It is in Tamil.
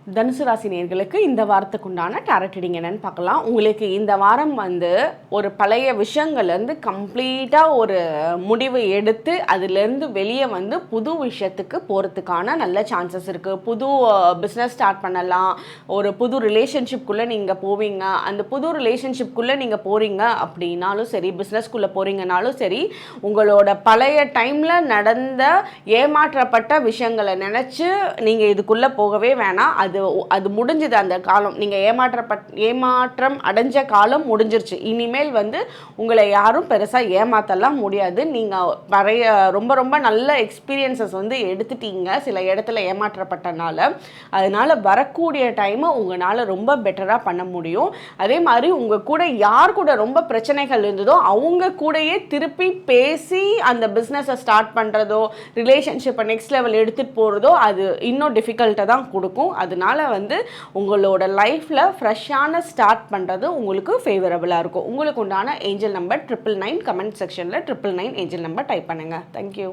தனுசு ராசி நேயர்களுக்கு இந்த வாரத்துக்குண்டான டாரட் ரீடிங் என்னன்னு பார்க்கலாம். உங்களுக்கு இந்த வாரம் ஒரு பழைய விஷயங்கள்லேருந்து கம்ப்ளீட்டாக ஒரு முடிவு எடுத்து அதுலேருந்து வெளியே புது விஷயத்துக்கு போகிறதுக்கான நல்ல சான்சஸ் இருக்குது. புது பிஸ்னஸ் ஸ்டார்ட் பண்ணலாம், ஒரு புது ரிலேஷன்ஷிப்குள்ளே நீங்கள் போவீங்க. அந்த புது ரிலேஷன்ஷிப்குள்ளே நீங்கள் போகிறீங்க அப்படின்னாலும் சரி, பிஸ்னஸ்குள்ளே போகிறீங்கனாலும் சரி, உங்களோட பழைய டைமில் நடந்த ஏமாற்றப்பட்ட விஷயங்களை நினச்சி நீங்கள் இதுக்குள்ளே போகவே வேணாம். அது முடிஞ்சது. அந்த காலம் நீங்கள் ஏமாற்றம் அடைஞ்ச காலம் முடிஞ்சிருச்சு. இனிமேல் உங்களை யாரும் பெருசாக ஏமாற்றலாம் முடியாது. நீங்கள் ரொம்ப ரொம்ப நல்ல எக்ஸ்பீரியன்சஸ் எடுத்துட்டீங்க சில இடத்துல ஏமாற்றப்பட்டனால. அதனால் வரக்கூடிய டைமை உங்களால் ரொம்ப பெட்டராக பண்ண முடியும். அதே மாதிரி உங்கள் கூட யார் கூட ரொம்ப பிரச்சனைகள் இருந்ததோ அவங்க கூடயே திருப்பி பேசி அந்த பிஸ்னஸை ஸ்டார்ட் பண்ணுறதோ, ரிலேஷன்ஷிப்பை நெக்ஸ்ட் லெவல் எடுத்துகிட்டு போகிறதோ அது இன்னும் டிஃபிகல்ட்டை தான் கொடுக்கும். அதனால உங்களோட லைஃப்பில் ஃப்ரெஷ்ஷான ஸ்டார்ட் பண்ணுறது உங்களுக்கு ஃபேவரபுளாக இருக்கும். உங்களுக்கு உண்டான ஏஞ்சல் நம்பர் 999. கமெண்ட் செக்ஷனில் 999 ஏஞ்சல் நம்பர் டைப் பண்ணுங்கள். தேங்க்யூ.